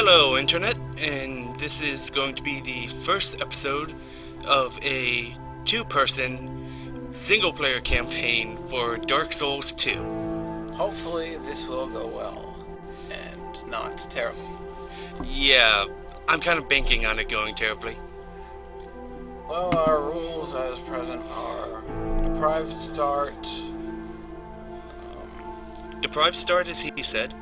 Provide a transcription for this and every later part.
Hello, Internet, and this is going to be the first episode of a two-person single-player campaign for Dark Souls 2. Hopefully this will go well, and not terribly. Yeah, I'm kind of banking on it going terribly. Well, our rules as present are deprived start. Deprived start, as he said.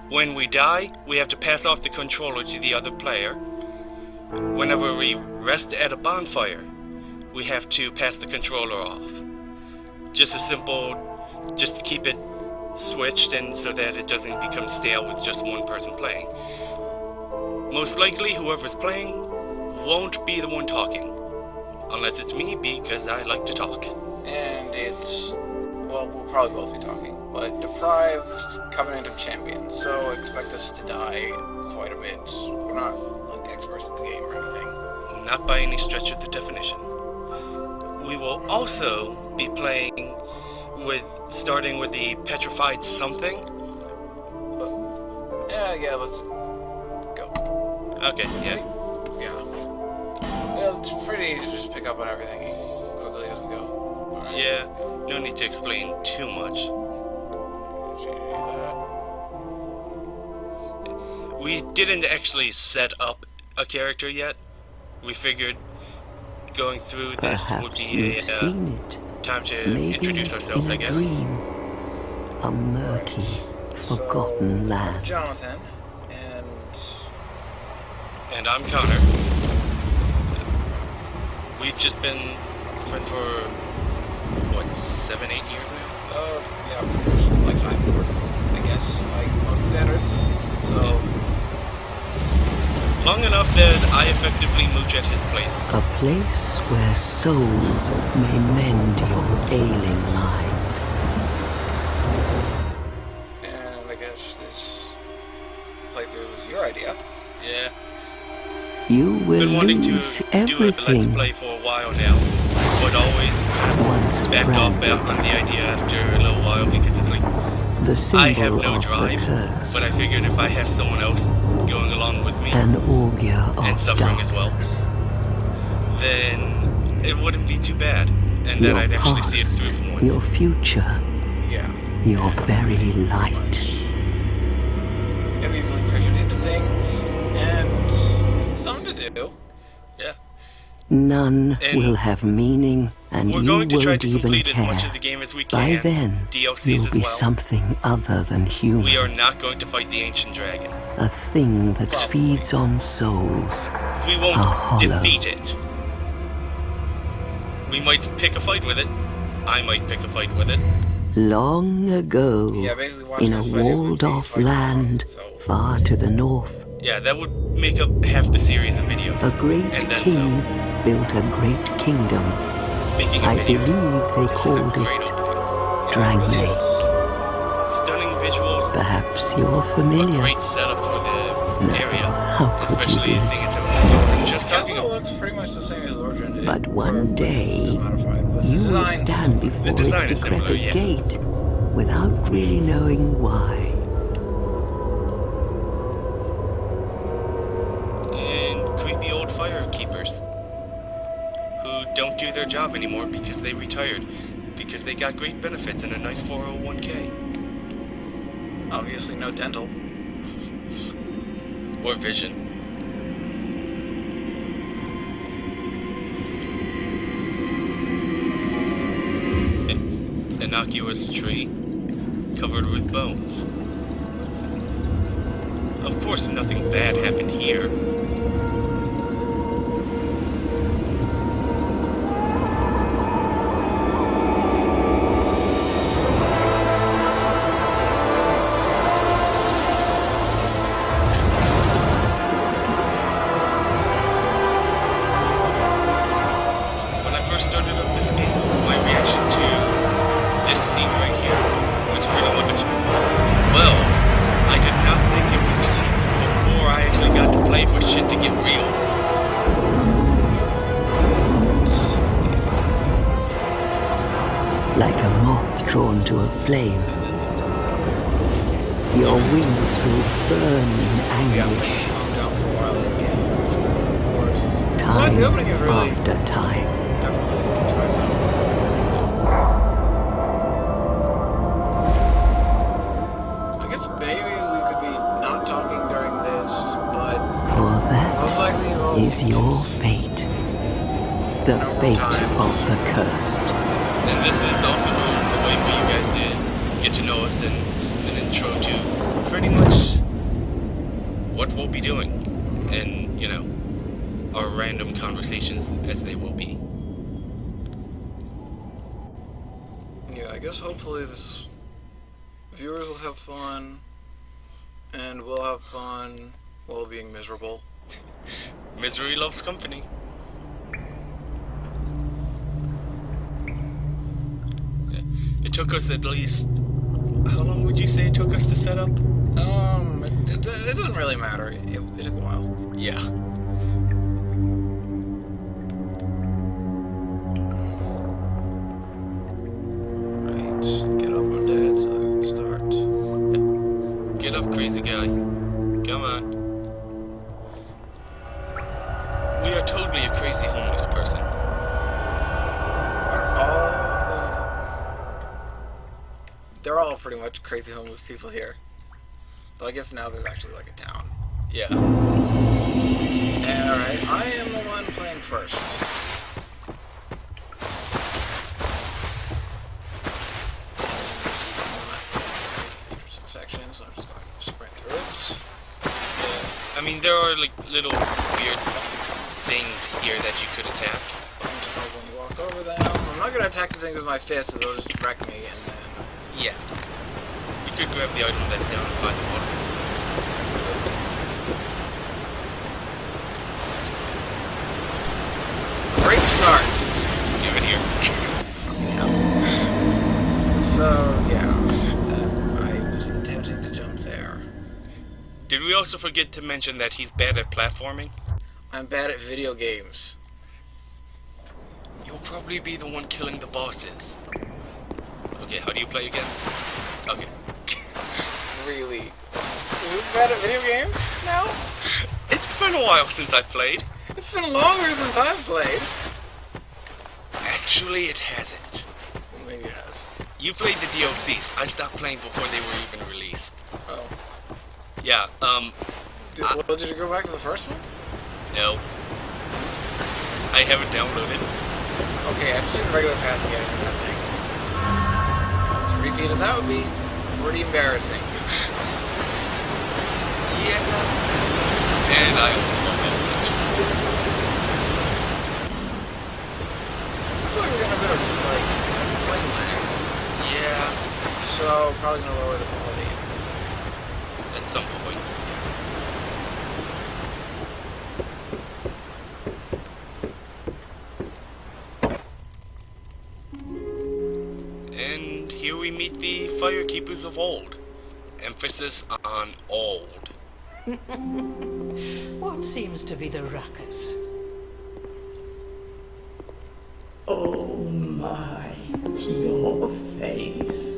When we die, we have to pass off the controller to the other player. Whenever we rest at a bonfire, we have to pass the controller off. Just to keep it switched and so that it doesn't become stale with just one person playing. Most likely, whoever's playing won't be the one talking. Unless it's me, because I like to talk. And we'll probably both be talking. But deprived Covenant of Champions, so expect us to die quite a bit. We're not like experts at the game or anything. Not by any stretch of the definition. We will also be playing starting with the petrified something. Yeah, let's go. Okay, yeah. Well, it's pretty easy to just pick up on everything quickly as we go. Right. Yeah, no need to explain too much. We didn't actually set up a character yet. We figured going through this would be a time to introduce ourselves, I guess. Dream, a murky, forgotten land. I'm Jonathan, and I'm Connor. We've just been friends for 7-8 years now? Yeah, lifetime, I guess, like most standards. So. Long enough that I effectively mooch at his place. A place where souls may mend your ailing mind. And I guess this playthrough was your idea. Yeah. You will been wanting lose to everything. do a Let's Play for a while now, but always kind of Once backed off branded. on the idea after a little while because it's like, The symbol I have no of drive, the curse. but I figured if I have someone else going along with me An augur of and suffering darkness. as well, then it wouldn't be too bad, and then Your I'd actually see it past, through for once. your future, Yeah. your very light. I'm easily pressured into things, and something to do. Yeah. None And will have meaning, and We're you going to try won't to even complete care. as much of the game as we By can. then, DLCs you'll as be well. something other than human. We are not going to fight the ancient dragon. A thing that Probably. feeds on souls. We A won't hollow. defeat it. We might pick a fight with it. I might pick a fight with it. Long ago, Yeah, basically watching in a us fight it would be walled-off twice as long, land so. far to the north, Yeah, that would make up half the series of videos. a great and then king some. built a great kingdom. Speaking of I videos, believe they this is a called great it opening. Yeah, Drang it really Lake. is. Stunning visuals, Perhaps you're a familiar. great setup for the No, area, how could you especially be? seeing as how we were just talking Castle about. looks pretty much the same as Lordran did. But or one day, just modified, but the you will design's stand similar. before The design its is similar, decrepit yeah. gate without really knowing why. And creepy old fire keepers who don't do their job anymore because they retired, because they got great benefits and a nice 401k. Obviously no dental. Or vision. An innocuous tree covered with bones. Of course, nothing bad happened here. When I first started up this game, my reaction to this scene right here was pretty much, well, I did not think it would take before I actually got to play for shit to get real. Like a moth drawn to a flame, Your wings will burn in Yeah, anguish, calm down for a while in game, of course. But time the opening is really after time. definitely gets right now. I guess maybe we could be not talking during this, but For most that likely we'll is see your it. fate. The Number of fate times. of the cursed. And this is also a way for you guys to get to know us and an intro to pretty much what we'll be doing. And, you know, our random conversations as they will be. Yeah, I guess hopefully this viewers will have fun, and we'll have fun while being miserable. Misery loves company. Yeah. It took us at least... How long would you say it took us to set up? It doesn't really matter. It took a while. Yeah. Right, get up on Dad so we can start. Get up, crazy guy. Come on. We are totally a crazy homeless person. They're all pretty much crazy homeless people here. Though I guess now there's actually like a town. Yeah. Alright, I am the one playing first. Interesting section, so I'm just going to sprint through it. Yeah. I mean, there are like little weird things here that you could attack. When you walk over them, I'm not going to attack the things with my fists, they'll just wreck me, and then... Yeah. You could grab the item that's down by the water. Great start! Give it here. So, yeah. I was attempting to jump there. Did we also forget to mention that he's bad at platforming? I'm bad at video games. You'll probably be the one killing the bosses. Okay, how do you play again? Okay. Really? Who's bad at video games now? It's been a while since I played. It's been longer since I've played. Actually, it hasn't. Well, maybe it has. You played the DLCs. I stopped playing before they were even released. Oh. Yeah, Well, did you go back to the first one? no. I haven't downloaded. Okay, I've seen the regular path to get into that thing. Because a repeat of that would be pretty embarrassing. Yeah. And I almost lost that much. Looks like we're getting a bit of, like, frame lag. Yeah, So, probably gonna lower the quality. at some point. And here we meet the Firekeepers of old. Emphasis on old. What seems to be the ruckus? Oh my, your face.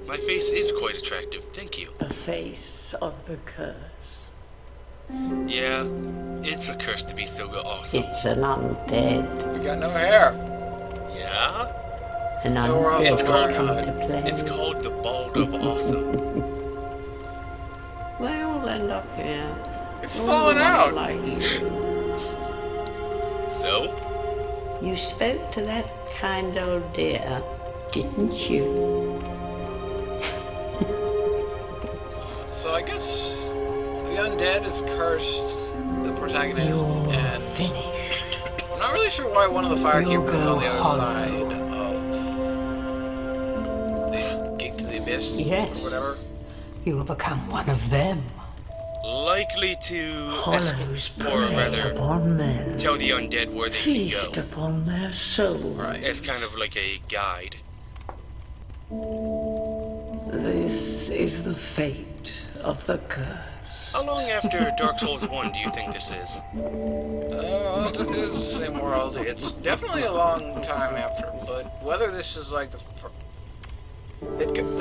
My face is quite attractive, thank you. The face of the curse. Yeah, it's a curse to be so awesome. It's an undead. We got no hair. Yeah? An No, we're also undead wearing come a to play. It's called the Bald of Awesome. They all end up here. It's All falling the ones out. Like you. So, You spoke to that kind old dear, didn't you? So I guess the undead is cursed, the protagonist, You're and finished. I'm not really sure why one of the firekeepers is on the other You'll go side of the Gate to the Abyss, Yes. or whatever. You'll become one of them. likely to Hollows escort, or prey rather, upon men. tell the undead where they can Feast go. upon their souls. As kind of like a guide. This is the fate of the curse. How long after Dark Souls 1 do you think this is? It is the same world. It's definitely a long time after, but whether this is like the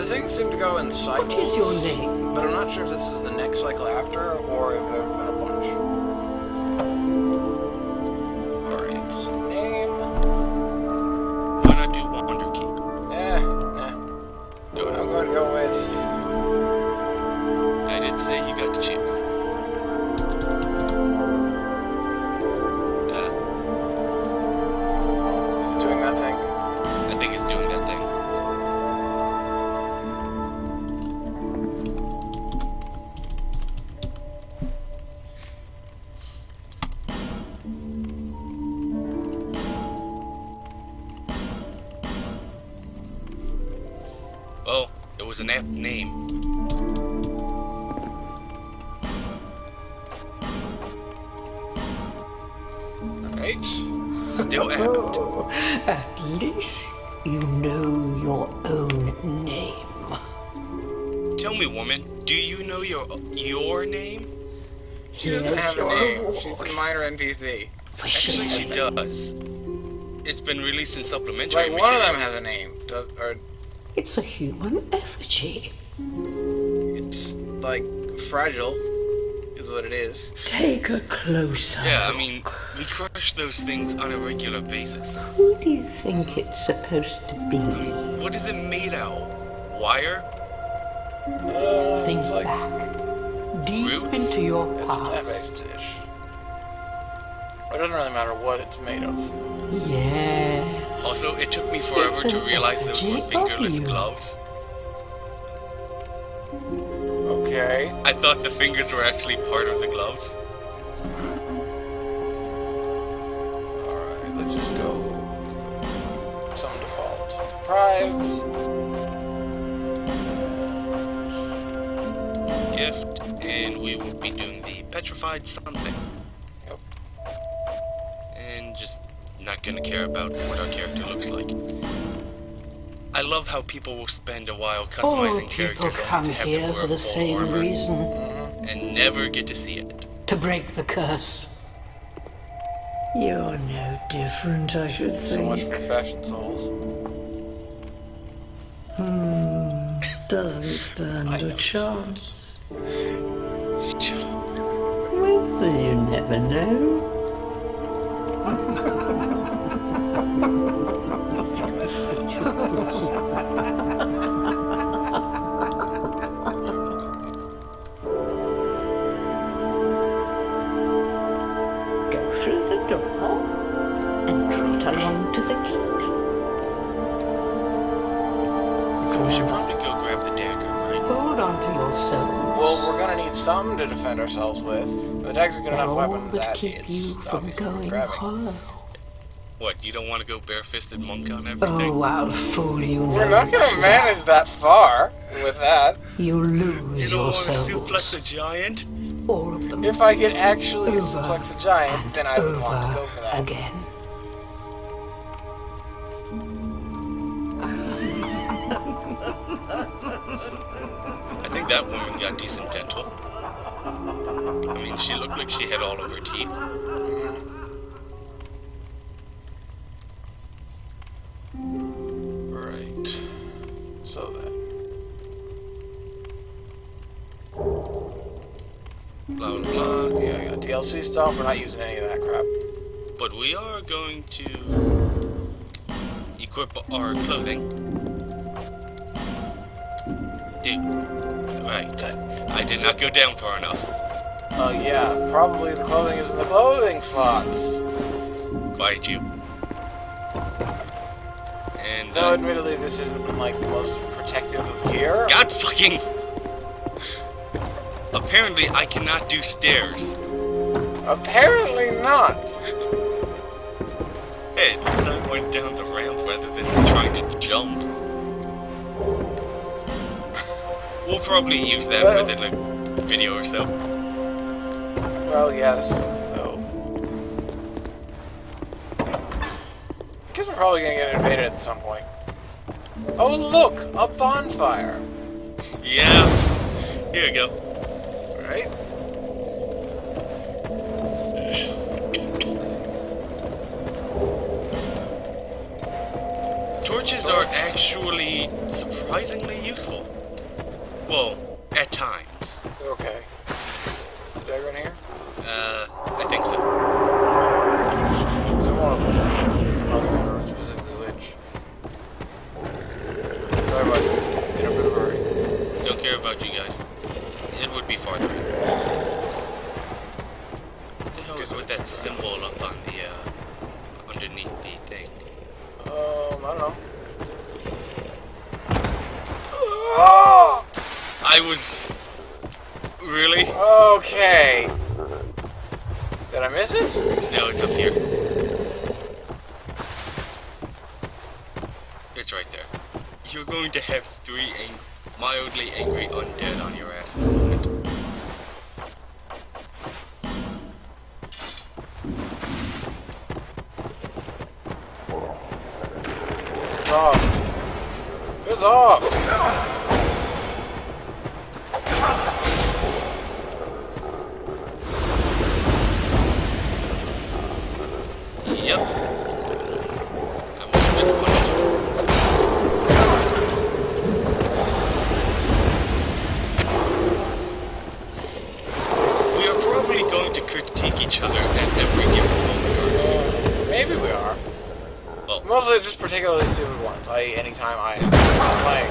The things seem to go in cycles. What is your name? But I'm not sure if this is the next cycle after or if there have been a bunch. Alright, name. Why not do Wonder Keep? Nah. Do it. I'm going to go with. I did say you got to choose. Is it doing that thing? I think it's doing that thing. Oh, it was an apt name. Right. Still apt. Oh, at least you know your own name. Tell me, woman, do you know your name? She doesn't have a name. She's a minor NPC. For Actually, she sharing. does. It's been released in supplementary Like, one of them materials. has a name. Or It's a human effigy. it's, like, fragile, is what it is. Take a closer Yeah, I mean, we crush those things on a regular basis. Who do you think it's supposed to be? What is it made out of? Wire? Think It's like, back. Deep Roots? into your it's a past. plant-based dish. It doesn't really matter what it's made of. Yes. Also, it took me forever It's to an realize those were effigy of fingerless you. gloves. Okay. I thought the fingers were actually part of the gloves. Alright, let's just go. Some default. Deprived. Gift, and we will be doing the petrified something. Yep. And just not gonna care about what our character looks like. I love how people will spend a while All customizing people characters come only to have here to for wear the full same armor reason. and never get to see it. To break the curse. You're no different, I should So much think. for fashion souls. Doesn't stand I a know chance. Shut up. Well, you never know. Go through the door and trot along to the kingdom. So we should probably go grab the dagger, right? Hold on to your soul. Well, we're gonna need some to defend ourselves with. The dag's a good enough All weapon that that keep it's you from obviously worth going grabbing. hollow. What, you don't want to go barefisted monk on everything? Oh, I'll fool you. We're no not gonna matter. manage that far with that. You lose You don't your want to souls. suplex a giant? All of them. If I could actually Over suplex a giant, and then I would want to over go for that. again. I think that woman got decent dental. I mean, she looked like she had all of her teeth. Right. So then. Blah, blah, blah. Yeah, I got DLC stuff. We're not using any of that crap. But we are going to equip our clothing. Dude. Right. I did not go down far enough. Yeah, probably the clothing is in the clothing slots. Quiet you. And Though, admittedly, this isn't, like, the most protective of gear. God fucking... Apparently, I cannot do stairs. Apparently not. Hey, at least I went down the ramp rather than trying to jump. We'll probably use that Well- within a video or so. Well, yes, though. Guess we're probably gonna get invaded at some point. Oh, look! A bonfire! Yeah. Here we go. Right? Torches are actually surprisingly useful. Well, at times. Okay. Did I run here? I think so. Is there one of them? I don't remember specifically which. Sorry about in a bit of a hurry. Don't care about you guys. It would be farther. What the hell is with that symbol up on the, underneath the thing? I don't know. Oh! I was... Really? Okay. Did I miss it? No, it's up here. It's right there. You're going to have 3 mildly angry undead on your ass in a moment. It's off. It's off. Yep. I'm disappointed. We are probably going to critique each other at every given moment. Maybe we are. Well, Mostly just particularly stupid ones. Anytime I play.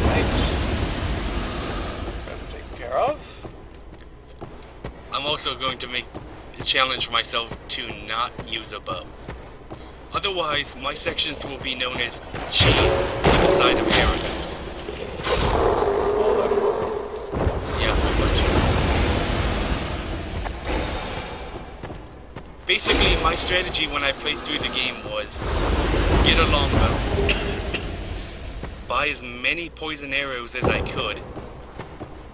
Right. That's got to be taken care of. I'm also going to challenge myself to not use a bow. Otherwise, my sections will be known as cheese with a side of arrows. All that will. Yeah, pretty much. Basically, my strategy when I played through the game was get a longbow, buy as many poison arrows as I could,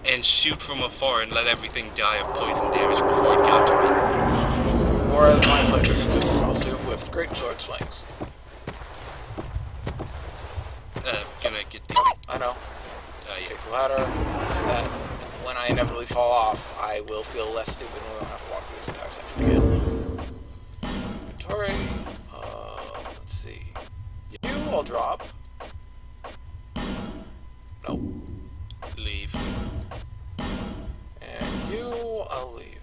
and shoot from afar and let everything die of poison damage before it got to me. Whereas my players just mostly with great sword swings. Gonna get the... I know. yeah. Take the ladder so that when I inevitably fall off, I will feel less stupid when I don't have to walk through this entire section again. Inventory. Let's see. You, I'll drop. Nope. Leave. And you, I'll leave.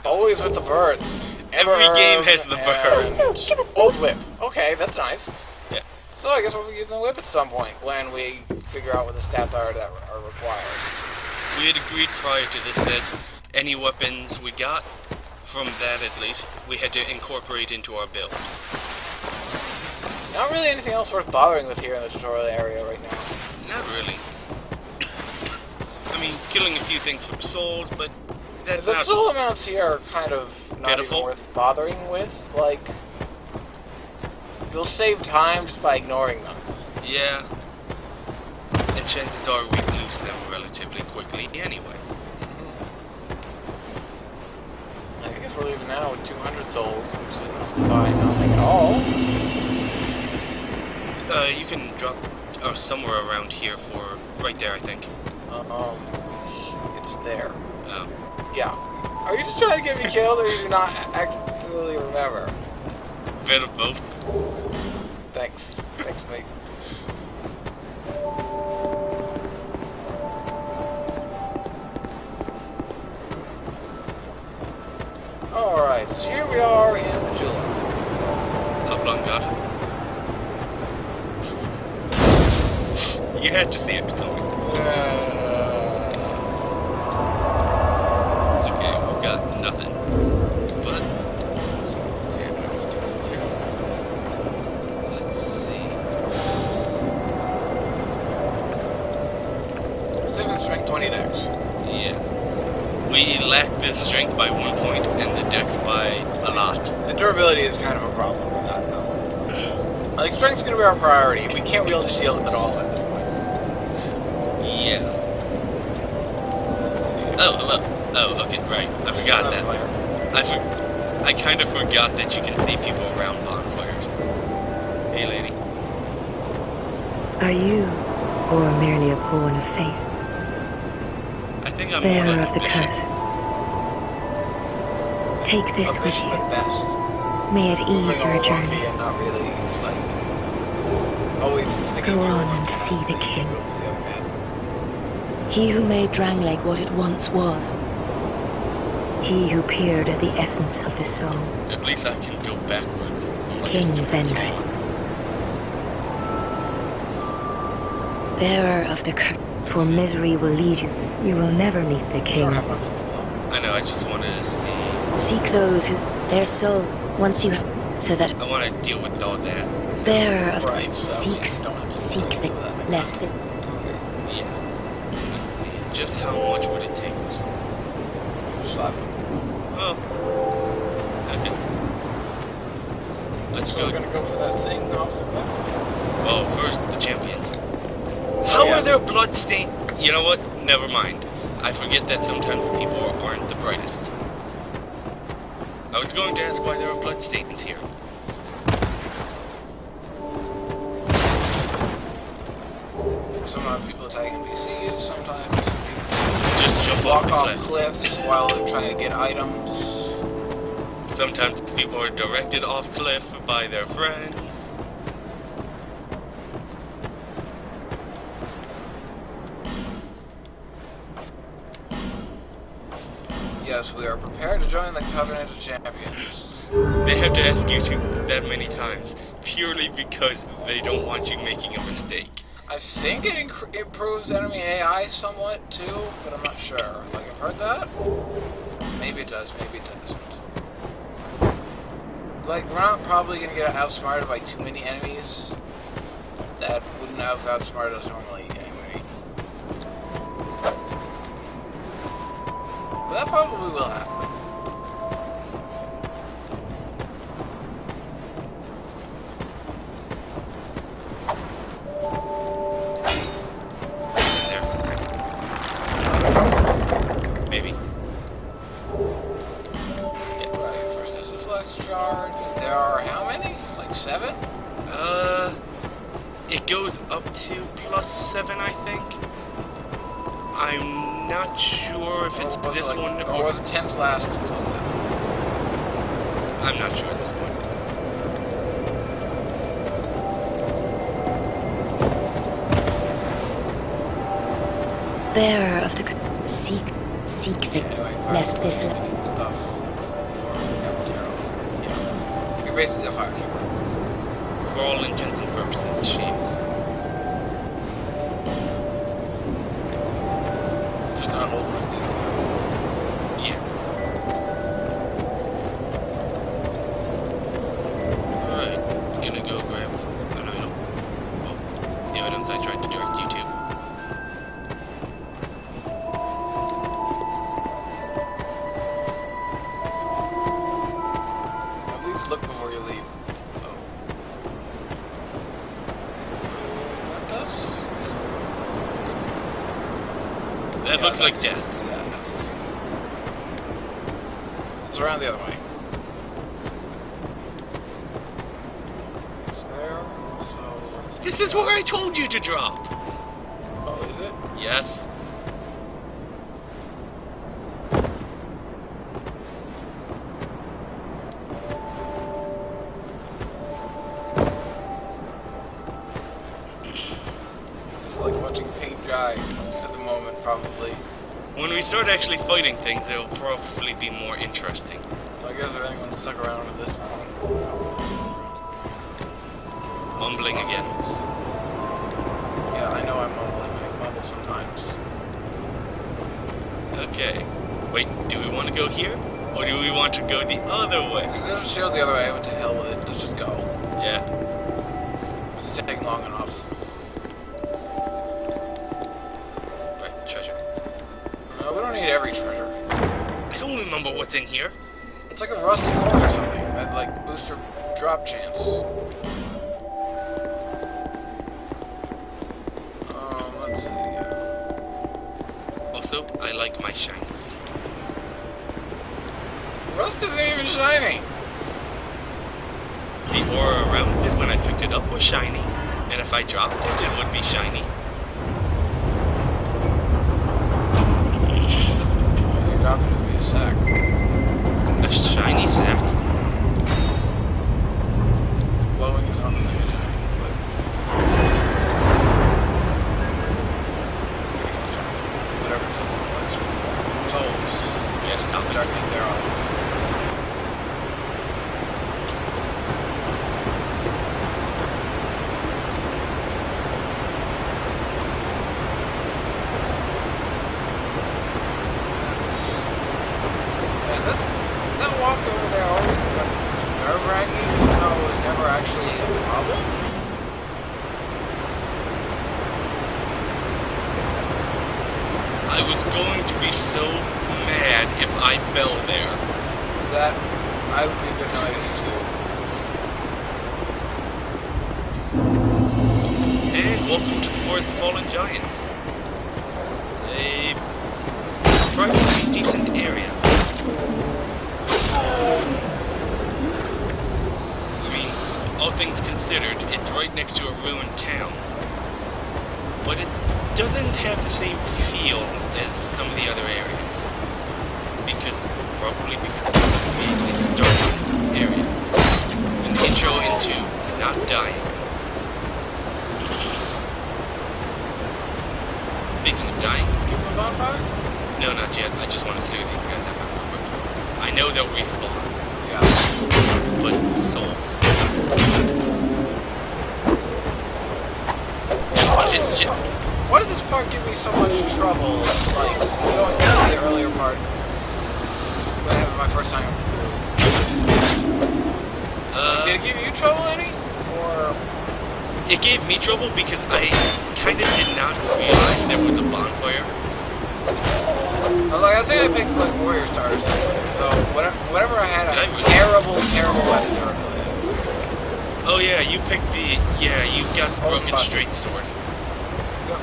Always with the birds. Every game has the and birds. Old whip. Okay, that's nice. Yeah. So I guess we'll be using the whip at some point when we figure out what the stats are that are required. We had agreed prior to this that any weapons we got, from that at least, we had to incorporate into our build. Not really anything else worth bothering with here in the tutorial area right now. Not really. I mean, killing a few things from souls, but that's The not... soul amounts here are kind of not Pitiful. even worth bothering with. Like, you'll save time just by ignoring them. Yeah. And chances are we lose them relatively quickly anyway. I guess we're leaving now with 200 souls, which is enough to buy nothing at all. You can drop somewhere around here for... right there, I think. It's there. Oh. Yeah. Are you just trying to get me killed, or you do not actually remember? Bit of both. Thanks. Thanks, mate. Alright, so here we are in Majula. Oblongata. You had to see it coming. Okay, we got nothing. But let's see. Seven strength, 20 dex. Yeah. We lack this strength by 1 point and the dex by a lot. The durability is kind of a problem with that, though. Like, strength's gonna be our priority. We can't wield a shield at all at this point. Yeah. Let's see. Oh, hello. Oh, okay, right. I forgot that. I kind of forgot that you can see people around bonfires. Hey, lady. Are you or merely a pawn of fate. I think I'm Bearer more like of the a bishop. curse. Take this A with bishop you. at best. May it Moving ease your all journey. lumpy and not really, like, always sticking Go to your on one and path see the that you king. go with the other path. He who made Drangleic what it once was. He who peered at the essence of the soul. At least I can go backwards. Like King a stupid Vendrick. clock. Bearer of the curse. For misery will lead you. You will never meet the You king. don't have much of a block. I know, I just wanted to see. Seek those who their soul once you have, so that I want to deal with all that. So, bearer of Right, so seeks you don't have to seek deal the with that. lest the yeah. Let's see. Just how much would it take us? Just 500. Oh. Okay. Let's So go. we're gonna go for that thing off the cliff. Oh, first the champions. How yeah. are there bloodstains? You know what? Never mind. I forget that sometimes people aren't the brightest. I was going to ask why there are bloodstains here. Sometimes people attack NPCs, sometimes people Just jump walk off off the cliff. cliffs while they're trying to get items. Sometimes people are directed off cliff by their friends. Yes, we are prepared to join the Covenant of Champions. They have to ask you to that many times, purely because they don't want you making a mistake. I think it improves enemy AI somewhat too, but I'm not sure. Like, I've heard that. Maybe it does, maybe it doesn't. Like, we're not probably gonna get outsmarted by too many enemies that wouldn't have outsmarted us normally anyway. But that probably will happen. In there. Maybe. Right, first there's a flex shard. There are how many? Like 7? It goes up to +7, I think. I'm not sure if it's this one Or was it 10th last plus 7? I'm not sure at this point. bearer of the seek the Anyway, lest this stuff. Or Apotero. Yeah. You're basically a firekeeper. For all intents and purposes, she is. Just not holding like the other ones. Yeah. Alright, gonna go grab an item. Oh, the items I tried to direct you to. At least look before you leave. So. That does? That Yeah, looks like that's- death. Yeah, that's... It's around the other way. It's there, so... let's This get is that. where I told you to drop! Oh, is it? Yes. It's like watching paint dry at the moment, probably. When we start actually fighting things, it'll probably be more interesting. So I guess if anyone stuck around with this long. Mumbling again. Yeah, I know I'm mumbling. I mumble sometimes. Okay. Wait, do we want to go here? Or do we want to go the other way? There's a shield the other way, but to hell with it. Let's just go. Yeah. It's taking long enough. Right, treasure. No, we don't need every treasure. I don't remember what's in here. It's like a rusty coin or something. That like boosts your drop chance. Let's see. Also, I like my shinies. Rust isn't even shiny. The aura around it when I picked it up was shiny, and if I dropped it, it would be shiny. dropped, it would be a sack. A shiny sack? Glowing is not the same as shiny, but... Whatever the token was before. Souls. Yeah, the top Darkening thereof. That walk over there always like nerve-wracking, even though it was never actually a problem. I was going to be so mad if I fell there. That I would be a bit annoyed too. And welcome to the Forest of Fallen Giants. A surprisingly decent area. I mean, all things considered, it's right next to a ruined town. But it doesn't have the same feel as some of the other areas. Probably because it's supposed to be a starting area. An intro into not dying. Speaking of dying, Skip a bonfire? no, not yet. I just want to clear these guys out real quick. I know they'll respawn, Yeah. but souls. But it's just... Why did this part give me so much trouble? Like, going into the earlier part, when it was my first time through. Did it give you trouble any? Or... It gave me trouble because I kind of did not realize there was a bonfire. Like, I think I picked, like, warrior starters anyway, so whatever I had, I had Did I really? terrible weapon durability. Oh yeah, you picked the... Yeah, you got the Oh, broken fuck. straight sword. Yep.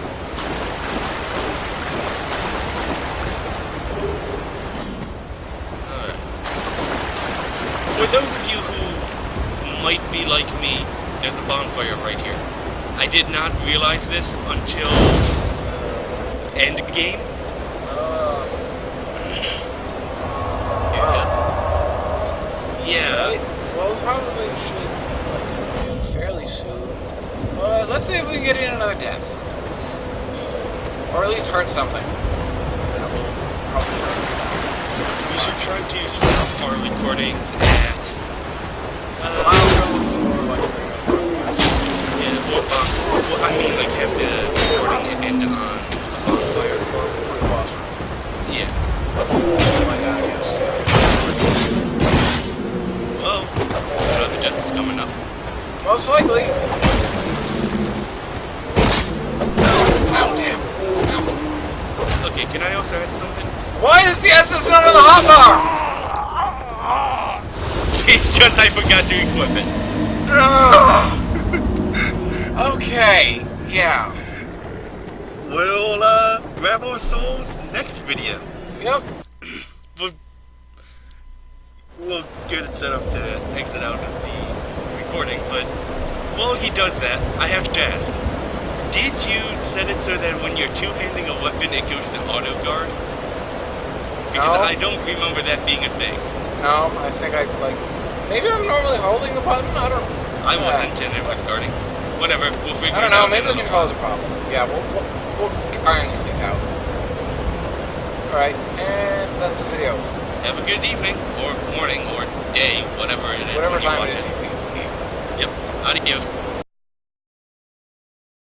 Alright. For those of you who might be like me, there's a bonfire right here. I did not realize this until end game. Yeah. Right? Well, we probably should, like, fairly soon. Let's see if we can get in another death. Or at least hurt something. That will probably hurt. We should try to stop our recordings at Milestones or like 3 minutes. yeah, well, I mean like have the recording end on a bonfire. Or pre-boss room. Yeah. Something like that, I guess. Well, another death is coming up. Most likely. Oh, damn. Okay, can I also ask something? Why is the SS not on the hotbar? Because I forgot to equip it. Okay, yeah. We'll grab our souls next video. Yep. But we'll get it set up to exit out of the recording, but while he does that, I have to ask. Did you set it so that when you're two-handing a weapon, it goes to auto guard? Because No. I don't remember that being a thing. No, I think I, like... Maybe I'm normally holding the button? I don't... I wasn't, and it was guarding. Whatever, we'll figure I don't it know, out. maybe in the a little controller's a problem. Yeah, we'll iron these things out. Alright, and that's the video. Have a good evening, or morning, or day, whatever it is Whatever when you time watch it is it. you leave. Yep, adios.